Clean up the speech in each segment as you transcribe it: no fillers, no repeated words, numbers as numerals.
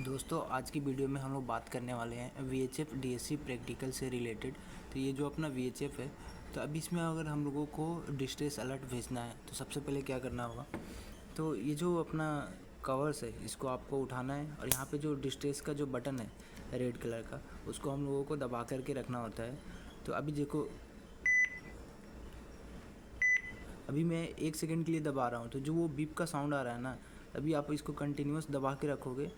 दोस्तों आज की वीडियो में हम लोग बात करने वाले हैं VHF DSC प्रैक्टिकल से रिलेटेड। तो ये जो अपना VHF है, तो अभी इसमें अगर हम लोगों को डिस्ट्रेस अलर्ट भेजना है तो सबसे पहले क्या करना होगा, तो ये जो अपना कवर्स है इसको आपको उठाना है और यहाँ पे जो डिस्ट्रेस का जो बटन है रेड कलर का, उसको हम लोगों को दबा करके रखना होता है। तो अभी देखो, अभी मैं 1 सेकंड के लिए दबा रहा हूँ, तो जो वो बीप का साउंड आ रहा है ना, अभी आप इसको कंटिन्यूस दबा के रखोगे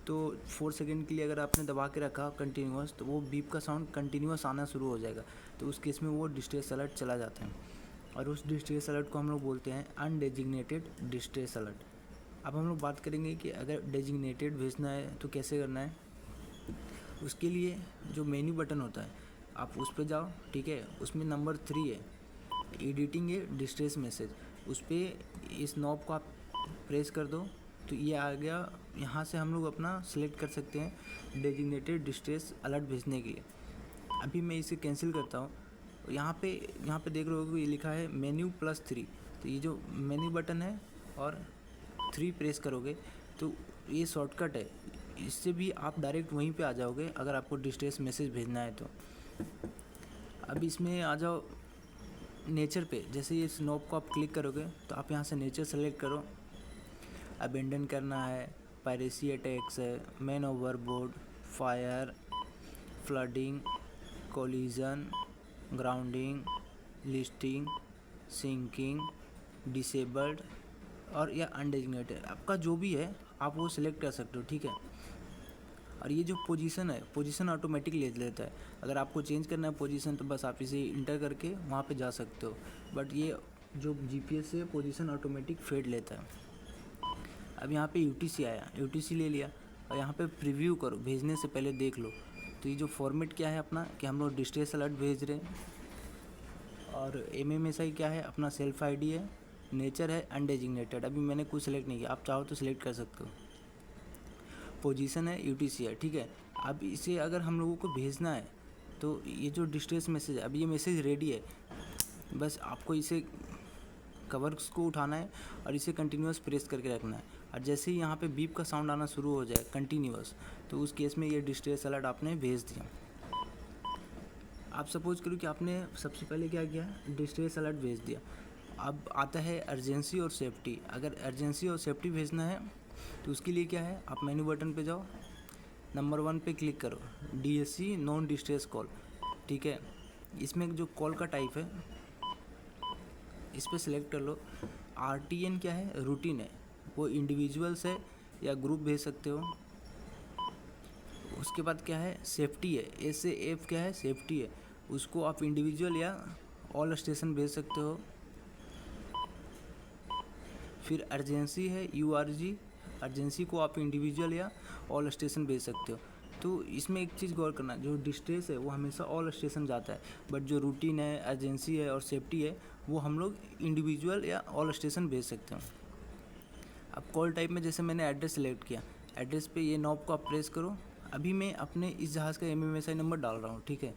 तो 4 सेकंड के लिए अगर आपने दबा के रखा कंटिन्यूस, तो वो बीप का साउंड कंटिन्यूस आना शुरू हो जाएगा। तो उस केस में वो डिस्ट्रेस अलर्ट चला जाता है और उस डिस्ट्रेस अलर्ट को हम लोग बोलते हैं अनडेजिग्नेटेड डिस्ट्रेस अलर्ट। अब हम लोग बात करेंगे कि अगर डेजिग्नेटेड भेजना है तो कैसे करना है। उसके लिए जो मेन्यू बटन होता है आप उस पर जाओ, ठीक है। उसमें नंबर 3 है, एडिटिंग ए डिस्ट्रेस मैसेज। उस पर इस नॉब को आप प्रेस कर दो तो ये आ गया। यहाँ से हम लोग अपना सिलेक्ट कर सकते हैं डेजिग्नेटेड डिस्ट्रेस अलर्ट भेजने के लिए। अभी मैं इसे कैंसिल करता हूँ। यहाँ पे देख रहे हो कि ये लिखा है मेन्यू +3। तो ये जो मेन्यू बटन है और 3 प्रेस करोगे तो ये शॉर्टकट है, इससे भी आप डायरेक्ट वहीं पे आ जाओगे अगर आपको डिस्ट्रेस मैसेज भेजना है तो। अब इसमें आ जाओ नेचर पे। जैसे ये नॉब को आप क्लिक करोगे तो आप यहाँ से नेचर सेलेक्ट करो। अबेंडन करना है, पायरेसी अटैक्स है, man overboard, fire, flooding, collision, grounding, listing, sinking, disabled और या अनडेजिग्नेटेड, आपका जो भी है आप वो सिलेक्ट कर सकते हो, ठीक है। और ये जो पोजीशन है, पोजीशन ऑटोमेटिक ले लेता है। अगर आपको चेंज करना है पोजीशन तो बस आप इसे इंटर करके वहाँ पे जा सकते हो, बट ये जो GPS है पोजीशन ऑटोमेटिक फेड लेता है। अब यहाँ पे UTC आया, UTC ले लिया और यहाँ पे प्रीव्यू करो, भेजने से पहले देख लो। तो ये जो फॉर्मेट क्या है अपना, कि हम लोग डिस्ट्रेस अलर्ट भेज रहे हैं, और MMSI क्या है अपना सेल्फ ID है, नेचर है अनडेजिग्नेटेड। अभी मैंने कुछ सेलेक्ट नहीं किया, आप चाहो तो सिलेक्ट कर सकते हो। पोजीशन है UTC है, ठीक है। अब इसे अगर हम लोगों को भेजना है तो ये जो डिस्ट्रेस मैसेज है, अभी ये मैसेज रेडी है, बस आपको इसे कवर्स को उठाना है और इसे कंटिन्यूस प्रेस करके रखना है। और जैसे ही यहाँ पे बीप का साउंड आना शुरू हो जाए कंटिन्यूस, तो उस केस में ये डिस्ट्रेस अलर्ट आपने भेज दिया। आप सपोज करो कि आपने सबसे पहले क्या किया, डिस्ट्रेस अलर्ट भेज दिया। अब आता है अर्जेंसी और सेफ्टी। अगर अर्जेंसी और सेफ्टी भेजना है तो उसके लिए क्या है, आप मेन्यू बटन पे जाओ, नंबर 1 पे क्लिक करो, DSC नॉन डिस्ट्रेस कॉल, ठीक है। इसमें जो कॉल का टाइप है इस पर सिलेक्ट कर लो। RTN क्या है, रूटीन है, वो इंडिविजुअल्स है या ग्रुप भेज सकते हो। उसके बाद क्या है, सेफ्टी है, SAF क्या है, सेफ्टी है, उसको आप इंडिविजुअल या ऑल स्टेशन भेज सकते हो। फिर अर्जेंसी है URG, अर्जेंसी को आप इंडिविजुअल या ऑल स्टेशन भेज सकते हो। तो इसमें एक चीज़ गौर करना, जो डिस्ट्रेस है वो हमेशा ऑल स्टेशन जाता है, बट जो रूटीन है, अर्जेंसी है और सेफ्टी है वो हम लोग इंडिविजुअल या ऑल स्टेशन भेज सकते हैं। अब कॉल टाइप में जैसे मैंने एड्रेस सेलेक्ट किया, एड्रेस पे ये नॉब को आप प्रेस करो। अभी मैं अपने इस जहाज़ का MMSI नंबर डाल रहा हूँ, ठीक है।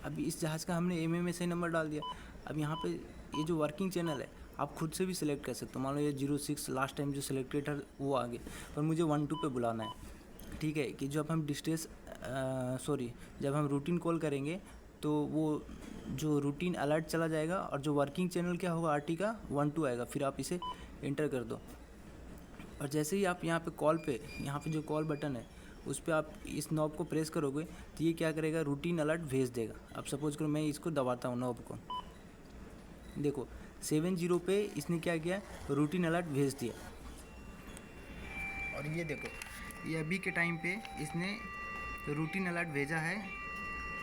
अभी इस जहाज़ का हमने MMSI नंबर डाल दिया। अब यहाँ पे ये जो वर्किंग चैनल है आप खुद से भी सिलेक्ट कर सकते हो। मान लो ये 06 लास्ट टाइम जो सिलेक्टेड था वो आ गया, पर मुझे 12 पे बुलाना है, ठीक है। कि जब हम जब हम रूटीन कॉल करेंगे तो वो जो रूटीन अलर्ट चला जाएगा और जो वर्किंग चैनल क्या होगा RT का 12 आएगा। फिर आप इसे इंटर कर दो और जैसे ही आप यहाँ पे यहाँ पे जो कॉल बटन है उस पर आप इस नॉब को प्रेस करोगे तो ये क्या करेगा, रूटीन अलर्ट भेज देगा। अब सपोज करो मैं इसको दबाता हूँ नॉब को, देखो 70 पे इसने क्या किया, रूटीन अलर्ट भेज दिया। और ये देखो, ये अभी के टाइम पे इसने रूटीन अलर्ट भेजा है।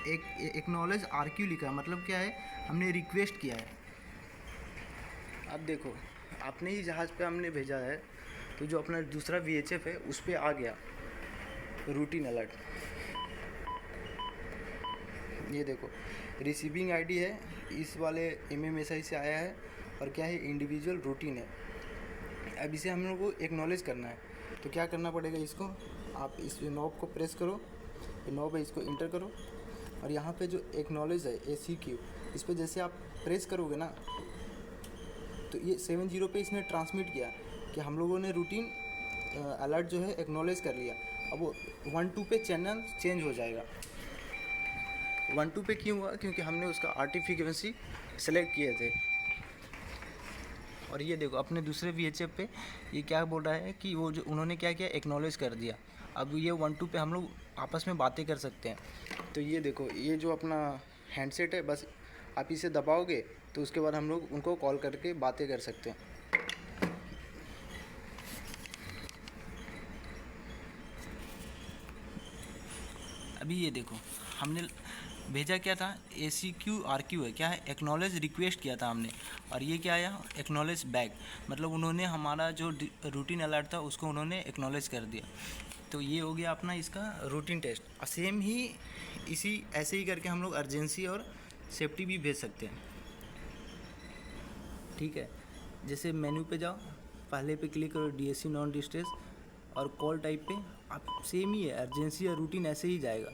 एक एक्नॉलेज RQ लिखा है, मतलब क्या है, हमने रिक्वेस्ट किया है। अब देखो अपने ही जहाज़ पे हमने भेजा है तो जो अपना दूसरा VHF है उस पर आ गया रूटीन अलर्ट। ये देखो रिसीविंग ID है, इस वाले MMSI से आया है और क्या है, इंडिविजुअल रूटीन है। अब इसे हम लोग को एक्नॉलेज करना है, तो क्या करना पड़ेगा, इसको आप इस नॉब को प्रेस करो, नॉब है इसको इंटर करो और यहाँ पे जो एक्नॉलेज है ACQ, इस पर जैसे आप प्रेस करोगे ना तो ये 70 पे इसने ट्रांसमिट किया कि हम लोगों ने रूटीन अलर्ट जो है एक्नॉलेज कर लिया। अब वो 1-2 पे चैनल चेंज हो जाएगा। 1-2 पे क्यों हुआ? क्योंकि हमने उसका आरटी फ्रीक्वेंसी सेलेक्ट किए थे। और ये देखो अपने दूसरे VHF पे ये क्या बोल रहा है कि वो जो उन्होंने क्या किया, एक्नॉलेज कर दिया। अब ये 1-2 पे हम लोग आपस में बातें कर सकते हैं। तो ये देखो ये जो अपना हैंडसेट है, बस आप इसे दबाओगे तो उसके बाद हम लोग उनको कॉल करके बातें कर सकते हैं। अभी ये देखो हमने भेजा क्या था, ACQ-RQ है, क्या है, एक्नॉलेज रिक्वेस्ट किया था हमने, और ये क्या आया, एक्नॉलेज बैक। मतलब उन्होंने हमारा जो रूटीन अलर्ट था उसको उन्होंने एक्नॉलेज कर दिया। तो ये हो गया अपना इसका रूटीन टेस्ट। और सेम ही इसी ऐसे ही करके हम लोग अर्जेंसी और सेफ्टी भी भेज सकते हैं। ठीक है, जैसे मेन्यू पे जाओ, पहले पे क्लिक करो DSC नॉन डिस्ट्रेस, और कॉल टाइप पे आप सेम ही है, अर्जेंसी और रूटीन ऐसे ही जाएगा।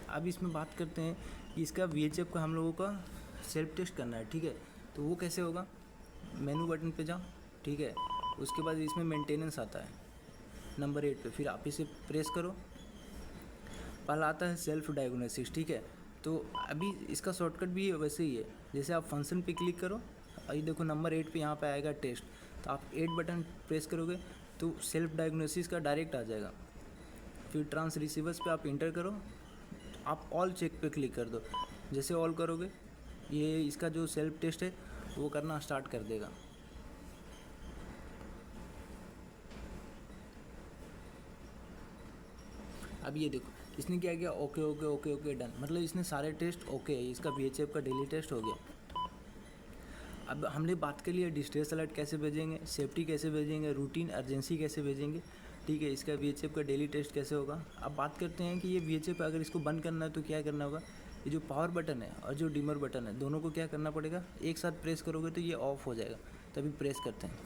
अब इसमें बात करते हैं कि इसका VHF का हम लोगों का सेल्फ टेस्ट करना है। ठीक है, तो वो कैसे होगा, मेनू बटन पे जाओ। ठीक है, उसके बाद इसमें मेंटेनेंस आता है नंबर 8 पे, फिर आप इसे प्रेस करो। पहला आता है सेल्फ डायग्नोसिस। ठीक है, तो अभी इसका शॉर्टकट भी वैसे ही है, जैसे आप फंक्शन पे क्लिक करो, ये देखो नंबर 8 पे यहाँ पे आएगा टेस्ट, तो आप 8 बटन प्रेस करोगे तो सेल्फ डायग्नोसिस का डायरेक्ट आ जाएगा। फिर ट्रांस रिसीवर्स पे आप इंटर करो, आप ऑल चेक पे क्लिक कर दो। जैसे ऑल करोगे ये इसका जो सेल्फ टेस्ट है वो करना स्टार्ट कर देगा। अब ये देखो इसने क्या किया, okay okay okay okay done, मतलब इसने सारे टेस्ट ओके है, इसका VHF का डेली टेस्ट हो गया। अब हमने बात कर लिया डिस्ट्रेस अलर्ट कैसे भेजेंगे, सेफ्टी कैसे भेजेंगे, रूटीन अर्जेंसी कैसे भेजेंगे। ठीक है, इसका VHF का डेली टेस्ट कैसे होगा। अब बात करते हैं कि ये VHF अगर इसको बंद करना है तो क्या करना होगा। ये जो पावर बटन है और जो डिमर बटन है दोनों को क्या करना पड़ेगा, एक साथ प्रेस करोगे तो ये ऑफ हो जाएगा। तभी प्रेस करते हैं,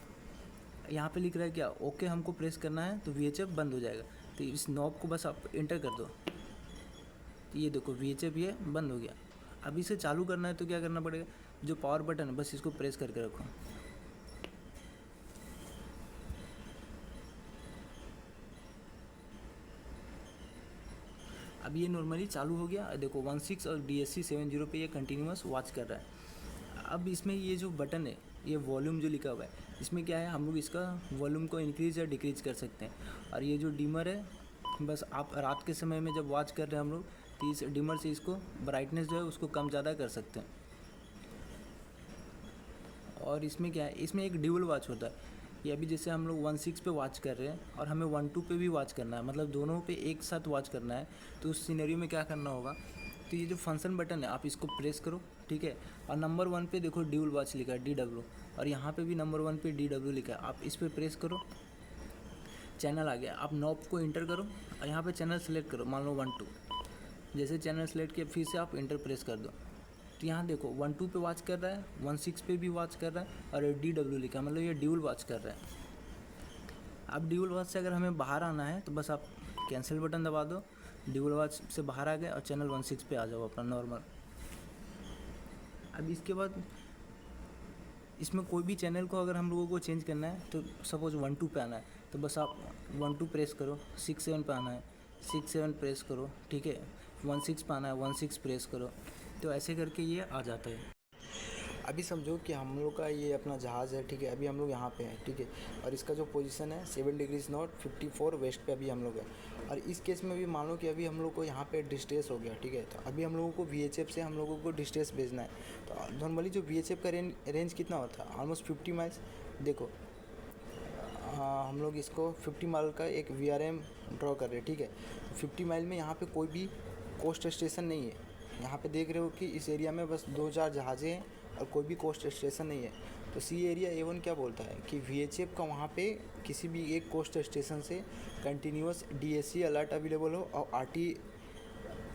यहाँ पे लिख रहा है क्या, ओके हमको प्रेस करना है तो VHF बंद हो जाएगा। तो इस नॉब को बस आप इंटर कर दो, तो ये देखो VHF ये बंद हो गया। अब इसे चालू करना है तो क्या करना पड़ेगा, जो पावर बटन है बस इसको प्रेस करके रखो। अब ये नॉर्मली चालू हो गया। देखो 16 और DSC 70 पे ये कंटिन्यूस वॉच कर रहा है। अब इसमें ये जो बटन है, ये वॉल्यूम जो लिखा हुआ है, इसमें क्या है, हम लोग इसका वॉल्यूम को इंक्रीज या डिक्रीज कर सकते हैं। और ये जो डिमर है, बस आप रात के समय में जब वॉच कर रहे हैं हम लोग, तो इस डिमर से इसको ब्राइटनेस जो है उसको कम ज़्यादा कर सकते हैं। और इसमें क्या है, इसमें एक ड्यूल वॉच होता है। ये अभी जैसे हम लोग 16 पे वॉच कर रहे हैं और हमें 12 पे भी वॉच करना है, मतलब दोनों पे एक साथ वॉच करना है। तो उस सिनेरियो में क्या करना होगा, तो ये जो फंक्शन बटन है आप इसको प्रेस करो। ठीक है, और नंबर 1 पे देखो ड्यूल वॉच लिखा है DW, और यहाँ पे भी नंबर 1 पे DW लिखा है, आप इस पर प्रेस करो, चैनल आ गया। आप नॉब को इंटर करो और यहाँ पे चैनल सेलेक्ट करो, मान लो 1-2। जैसे चैनल सेलेक्ट किया फिर से आप इंटर प्रेस कर दो, तो यहाँ देखो 1-2 पे वॉच कर रहा है, 16 पे भी वॉच कर रहा है, और DW लिखा है, मतलब ये ड्यूल वॉच कर रहा है। अब ड्यूल वॉच से अगर हमें बाहर आना है तो बस आप कैंसिल बटन दबा दो, ड्यूल वॉच से बाहर आ गए और चैनल 16 पे आ जाओ अपना नॉर्मल। अब इसके बाद इसमें कोई भी चैनल को अगर हम लोगों को चेंज करना है, तो सपोज 1-2 पे आना है तो बस आप 1-2 प्रेस करो, 6-7 पे आना है 6-7 प्रेस करो। ठीक है, 1-6 पे आना है 1-6 प्रेस करो, तो ऐसे करके ये आ जाता है। अभी समझो कि हम लोग का ये अपना जहाज़ है। ठीक है, अभी हम लोग यहाँ पे हैं। ठीक है, और इसका जो पोजीशन है 7 डिग्रीज नॉर्थ 54 वेस्ट पे अभी हम लोग हैं। और इस केस में भी मान लो कि अभी हम लोग को यहाँ पे डिस्टेंस हो गया। ठीक है, तो अभी हम लोगों को VHF से हम लोगों को डिस्टेंस भेजना है। तो नॉर्मली जो VHF का रेंज कितना होता है, ऑलमोस्ट 50 माइल्स। देखो हम लोग इसको 50 माइल का एक VRM ड्रॉ कर रहे हैं। ठीक है, 50 माइल में यहाँ पे कोई भी कोस्ट स्टेशन नहीं है। यहाँ पे देख रहे हो कि इस एरिया में बस 2-4 जहाज़ें हैं और कोई भी कोस्ट स्टेशन नहीं है। तो सी एरिया A1 क्या बोलता है कि VHF का वहाँ पे किसी भी एक कोस्ट स्टेशन से कंटिन्यूस DSC अलर्ट अवेलेबल हो और RT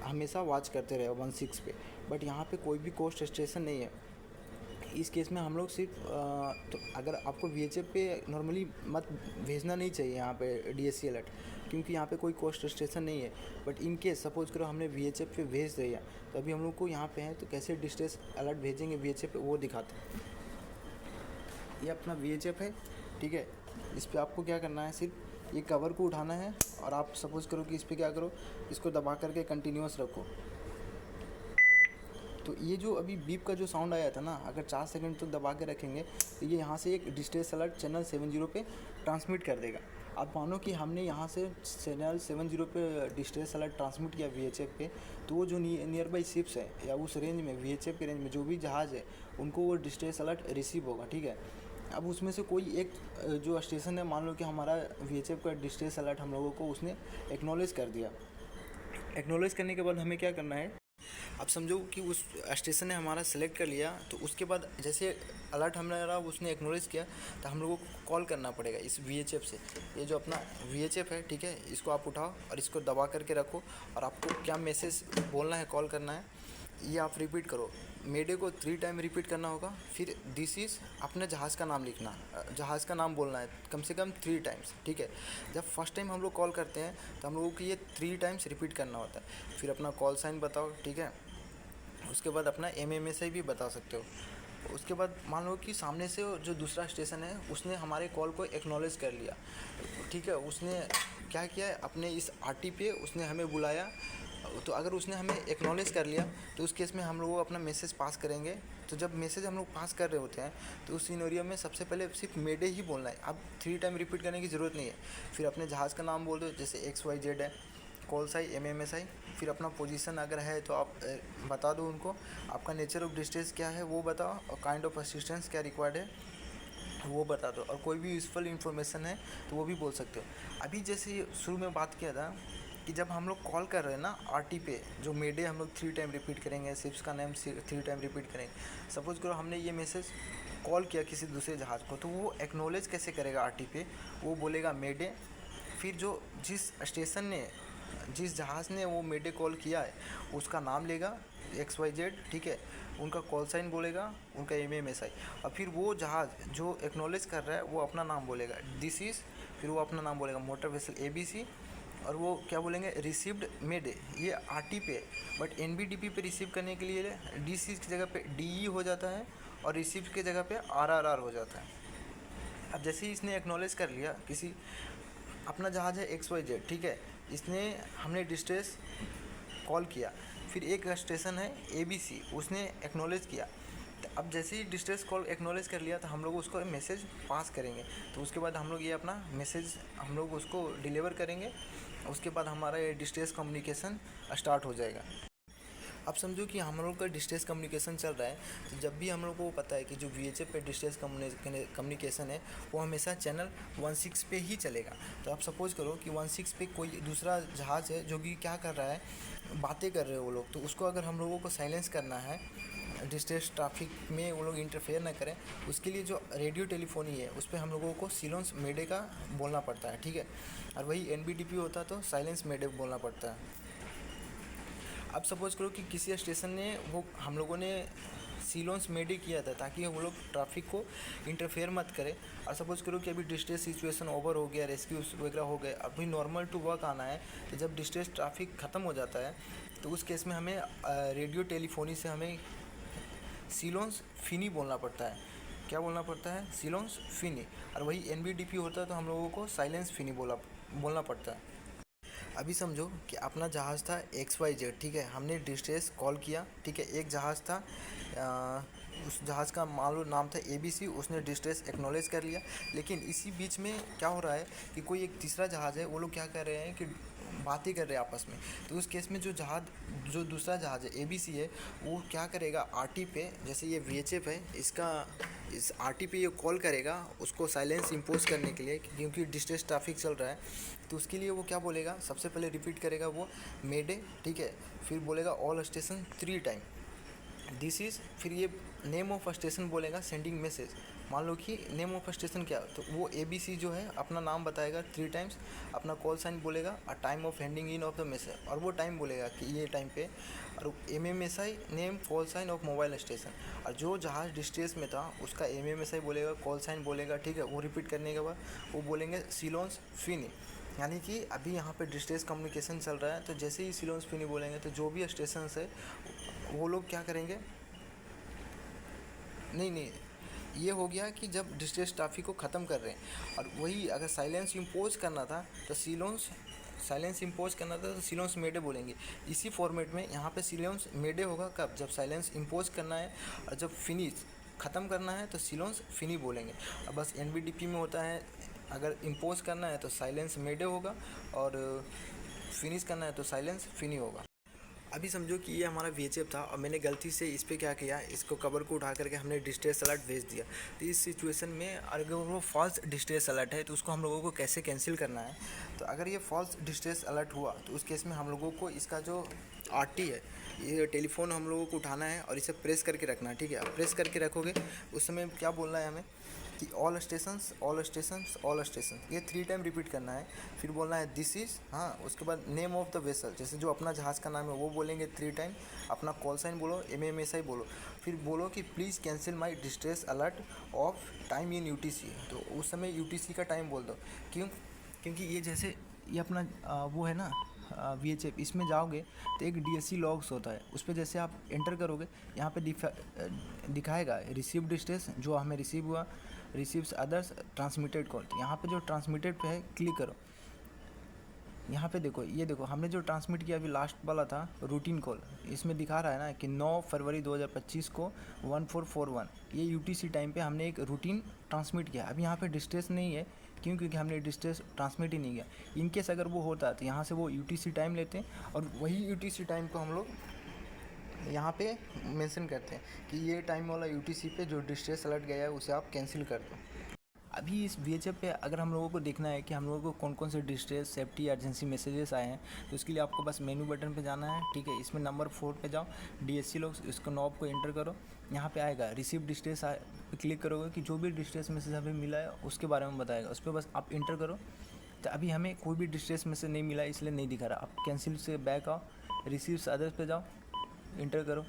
हमेशा वॉच करते रहे 16 पे। बट यहाँ पे कोई भी कोस्ट स्टेशन नहीं है। इस केस में हम लोग सिर्फ तो अगर आपको VHF पे नॉर्मली मत भेजना नहीं चाहिए यहाँ पे DSC अलर्ट, क्योंकि यहाँ पे कोई कोस्ट स्टेशन नहीं है। बट इन केस सपोज करो हमने VHF पे भेज दिया, तो अभी हम लोग को यहाँ पे हैं तो कैसे डिस्ट्रेस अलर्ट भेजेंगे VHF पे वो दिखाते हैं। ये अपना VHF है, ठीक है। इस पर आपको क्या करना है, सिर्फ ये कवर को उठाना है और आप सपोज़ करो कि इस पर क्या करो, इसको दबा करके कंटिन्यूस रखो। तो ये जो अभी बीप का जो साउंड आया था ना, अगर 4 सेकंड तक दबा के रखेंगे तो ये यहाँ से एक डिस्ट्रेस अलर्ट चैनल 70 पे ट्रांसमिट कर देगा। आप मानो कि हमने यहाँ से चैनल 70 पे डिस्ट्रेस अलर्ट ट्रांसमिट किया VHF पे, तो वो जो नियर बाई शिप्स है या उस रेंज में VHF के रेंज में जो भी जहाज़ है उनको वो डिस्ट्रेस अलर्ट रिसीव होगा, ठीक है। अब उसमें से कोई एक जो स्टेशन है, मान लो कि हमारा VHF का डिस्ट्रेस अलर्ट हम लोगों को उसने एक्नॉलेज कर दिया। एक्नॉलेज करने के बाद हमें क्या करना है, अब समझो कि उस स्टेशन ने हमारा सेलेक्ट कर लिया, तो उसके बाद जैसे अलर्ट हमारा उसने एक्नॉलेज किया तो हम लोगों को कॉल करना पड़ेगा इस VHF से। ये जो अपना VHF है, ठीक है, इसको आप उठाओ और इसको दबा करके रखो और आपको क्या मैसेज बोलना है, कॉल करना है, ये आप रिपीट करो। मेडे को 3 टाइम रिपीट करना होगा। फिर दिस इज़ अपने जहाज़ का नाम लिखना, जहाज़ का नाम बोलना है कम से कम 3 टाइम्स, ठीक है। जब फर्स्ट टाइम हम लोग कॉल करते हैं तो हम लोगों को ये 3 टाइम्स रिपीट करना होता है। फिर अपना कॉल साइन बताओ, ठीक है। उसके बाद अपना MMSI भी बता सकते हो। उसके बाद मान लो कि सामने से जो दूसरा स्टेशन है उसने हमारे कॉल को एक्नॉलेज कर लिया, ठीक है। उसने क्या किया, अपने इस RT पे उसने हमें बुलाया। तो अगर उसने हमें एक्नॉलेज कर लिया तो उस केस में हम लोग अपना मैसेज पास करेंगे। तो जब मैसेज हम लोग पास कर रहे होते हैं तो उस सिनेरियो में सबसे पहले सिर्फ मेडे ही बोलना है। अब 3 टाइम रिपीट करने की ज़रूरत नहीं है। फिर अपने जहाज़ का नाम बोल दो, जैसे XYZ है, कॉल साइन MMSI। फिर अपना पोजीशन अगर है तो आप बता दो उनको, आपका नेचर ऑफ डिस्ट्रेस क्या है वो बताओ, और काइंड ऑफ असिस्टेंस क्या रिक्वायर्ड है वो बता दो, और कोई भी यूज़फुल इन्फॉर्मेशन है तो वो भी बोल सकते हो। अभी जैसे शुरू में बात किया था कि जब हम लोग कॉल कर रहे हैं ना RT पे, जो मेडे हम लोग 3 टाइम रिपीट करेंगे, शिप्स का नेम 3 टाइम रिपीट करेंगे। सपोज़ करो हमने ये मैसेज कॉल किया किसी दूसरे जहाज़ को, तो वो एक्नॉलेज कैसे करेगा RT पे, वो बोलेगा मेडे। फिर जो जिस स्टेशन ने, जिस जहाज़ ने वो मेडे कॉल किया है उसका नाम लेगा XYZ, ठीक है। उनका कॉल साइन बोलेगा, उनका MMSI, और फिर वो जहाज़ जो एक्नॉलेज कर रहा है वो अपना नाम बोलेगा दिस इज़, फिर वो अपना नाम बोलेगा मोटर वेसल ABC, और वो क्या बोलेंगे रिसीव्ड मेडे। ये RT पे, बट NBDP पे रिसीव करने के लिए DC की जगह पे DE हो जाता है और रिसीव की जगह पे RRR हो जाता है। अब जैसे ही इसने एक्नॉलेज कर लिया, किसी अपना जहाज़ है XYZ, ठीक है, इसने हमने डिस्ट्रेस कॉल किया। फिर एक स्टेशन है ABC, उसने एक्नॉलेज किया। तो अब जैसे ही डिस्ट्रेस कॉल एक्नॉलेज कर लिया तो हम लोग उसको मैसेज पास करेंगे। तो उसके बाद हम लोग ये अपना मैसेज हम लोग उसको डिलीवर करेंगे। उसके बाद हमारा ये डिस्ट्रेस कम्युनिकेशन स्टार्ट हो जाएगा। अब समझो कि हम लोग का डिस्ट्रेस कम्युनिकेशन चल रहा है, तो जब भी हम लोग को पता है कि जो VHF पे डिस्ट्रेस कम्युनिकेशन है वो हमेशा चैनल 16 पे ही चलेगा। तो आप सपोज़ करो कि 16 पे कोई दूसरा जहाज़ है जो कि क्या कर रहा है, बातें कर रहे हैं वो लोग, तो उसको अगर हम लोगों को साइलेंस करना है, डिस्ट्रेस ट्रैफिक में वो लोग इंटरफेयर ना करें, उसके लिए जो रेडियो टेलीफोनी है उस पर हम लोगों को सिलोंस मेडे का बोलना पड़ता है, ठीक है। और वही NBDP होता तो साइलेंस मेडे बोलना पड़ता है। अब सपोज़ करो कि किसी स्टेशन ने वो हम लोगों ने सीलोंस मेडे किया था ताकि वो लोग ट्रैफिक को इंटरफेयर मत करें। और सपोज़ करो कि अभी डिस्ट्रेस सिचुएशन ओवर हो गया, रेस्क्यू वगैरह हो गए, अभी नॉर्मल टू वर्क आना है। तो जब डिस्ट्रेस ट्रैफिक ख़त्म हो जाता है तो उस केस में हमें रेडियो टेलीफोनी से हमें सीलोंस फिनी बोलना पड़ता है। क्या बोलना पड़ता है? सीलोंस फिनी। और वही NBDP होता है तो हम लोगों को साइलेंस फिनी बोलना पड़ता है। अभी समझो कि अपना जहाज़ था XYZ, ठीक है, हमने डिस्ट्रेस कॉल किया, ठीक है। एक जहाज़ था उस जहाज़ का मान लो नाम था ABC, उसने डिस्ट्रेस एक्नॉलेज कर लिया। लेकिन इसी बीच में क्या हो रहा है कि कोई एक तीसरा जहाज़ है, वो लोग क्या कर रहे हैं कि बातें कर रहे हैं आपस में। तो उस केस में जो दूसरा जहाज़ है ABC है, वो क्या करेगा RT पे, जैसे ये VHF है इसका, इस RT पे ये कॉल करेगा उसको साइलेंस इम्पोज करने के लिए, क्योंकि डिस्ट्रेस ट्रैफिक चल रहा है। तो उसके लिए वो क्या बोलेगा, सबसे पहले रिपीट करेगा वो मेडे, ठीक है। फिर बोलेगा all station 3 time this is, फिर ये नेम ऑफ स्टेशन बोलेगा सेंडिंग मैसेज। मान लो कि नेम ऑफ स्टेशन क्या, तो वो ABC जो है अपना नाम बताएगा 3 टाइम्स, अपना कॉल साइन बोलेगा और time of handing in of the message, और वो टाइम बोलेगा कि ये टाइम पे, और MMSI name call sign of mobile station. और जो जहाज़ डिस्ट्रेस में था उसका MMSI बोलेगा, कॉल साइन बोलेगा, ठीक है। वो रिपीट करने के बाद वो बोलेंगे सीलोंस फिनी। यानी कि अभी यहाँ पे डिस्ट्रेस कम्युनिकेशन चल रहा है, तो जैसे ही सीलोंस फिनी बोलेंगे तो जो भी स्टेशन है वो लोग क्या करेंगे, नहीं, ये हो गया कि जब डिस्ट्रेस ट्रैफिक को ख़त्म कर रहे हैं। और वही अगर साइलेंस इम्पोज करना था तो साइलेंस मेडे बोलेंगे। इसी फॉर्मेट में यहाँ पे साइलेंस मेडे होगा कब, जब साइलेंस इम्पोज करना है, और जब फिनिश ख़त्म करना है तो साइलेंस फिनी बोलेंगे। अब बस एनबीडीपी में होता है, अगर इम्पोज करना है तो साइलेंस मेडे होगा, और फिनिश करना है तो साइलेंस फिनी होगा। अभी समझो कि ये हमारा वीएचएफ था और मैंने गलती से इस पे क्या किया, इसको कवर को उठा करके हमने डिस्ट्रेस अलर्ट भेज दिया। तो इस सिचुएशन में अगर वो फॉल्स डिस्ट्रेस अलर्ट है तो उसको हम लोगों को कैसे कैंसिल करना है। तो अगर ये फॉल्स डिस्ट्रेस अलर्ट हुआ तो उस केस में हम लोगों को इसका जो आरटी है, ये टेलीफोन हम लोगों को उठाना है और इसे प्रेस करके रखना है। ठीक है, प्रेस करके रखोगे उस समय क्या बोलना है हमें कि all stations all stations all station, ये 3 टाइम रिपीट करना है। फिर बोलना है दिस इज़, हाँ, उसके बाद नेम ऑफ द वेसल, जैसे जो अपना जहाज़ का नाम है वो बोलेंगे 3 टाइम। अपना कॉल साइन बोलो, MMSI बोलो। फिर बोलो कि please cancel my distress alert of time in UTC। तो उस समय UTC का टाइम बोल दो। क्यों? क्योंकि ये जैसे ये अपना वो है ना VHF, इसमें जाओगे तो एक DSC लॉग्स होता है, उस पर जैसे आप एंटर करोगे यहाँ पे दिखाएगा रिसीव डिस्ट्रेस, जो हमें रिसीव हुआ, रिसीव्स अदर्स ट्रांसमिटेड कॉल। तो यहाँ पे जो ट्रांसमिटेड पे है क्लिक करो। यहाँ पे देखो, ये देखो हमने जो ट्रांसमिट किया अभी लास्ट वाला था रूटीन कॉल, इसमें दिखा रहा है ना कि 9 फरवरी 2025 को 1441 ये UTC टाइम पे हमने एक रूटीन ट्रांसमिट किया। अब यहाँ पे डिस्ट्रेस नहीं है, क्यों? क्योंकि हमने डिस्ट्रेस ट्रांसमिट ही नहीं किया। इनकेस अगर वो होता तो यहाँ से वो UTC टाइम लेते हैं और वही UTC टाइम को हम लोग यहाँ पे मेंशन करते हैं कि ये टाइम वाला UTC पे जो डिस्ट्रेस अलर्ट गया है उसे आप कैंसिल कर दो। अभी इस VHF पे अगर हम लोगों को देखना है कि हम लोगों को कौन कौन से डिस्ट्रेस, सेफ्टी, अर्जेंसी मैसेजेस आए हैं, तो उसके लिए आपको बस मेनू बटन पे जाना है। ठीक है, इसमें नंबर 4 पे जाओ, DSC लॉग्स, इसको नॉब को एंटर करो। यहाँ पे आएगा रिसीव डिस्ट्रेस पे क्लिक करोगे कि जो भी डिस्ट्रेस मैसेज हमें मिला है उसके बारे में बताएगा, उस पर बस आप इंटर करो। तो अभी हमें कोई भी डिस्ट्रेस मैसेज नहीं मिला इसलिए नहीं दिखा रहा। आप कैंसिल से बैक आओ, रिसीव्स अदर्स पे जाओ, इंटर करो।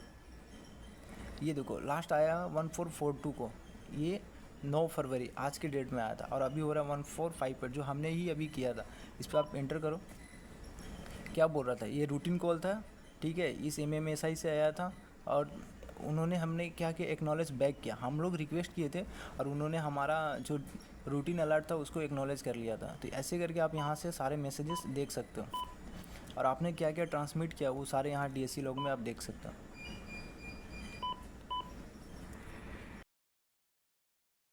ये देखो लास्ट आया 1442 को, ये 9 फरवरी आज के डेट में आया था, और अभी हो रहा है 145 पर, जो हमने ही अभी किया था। इस पर आप एंटर करो। क्या बोल रहा था, ये रूटीन कॉल था। ठीक है, इस MMSI से आया था, और हमने क्या किया, एक्नॉलेज बैक किया। हम लोग रिक्वेस्ट किए थे और उन्होंने हमारा जो रूटीन अलर्ट था उसको एक्नॉलेज कर लिया था। तो ऐसे करके आप यहाँ से सारे मैसेजेस देख सकते हो, और आपने क्या क्या ट्रांसमिट किया वो सारे यहाँ DSC लॉग में आप देख सकते हो।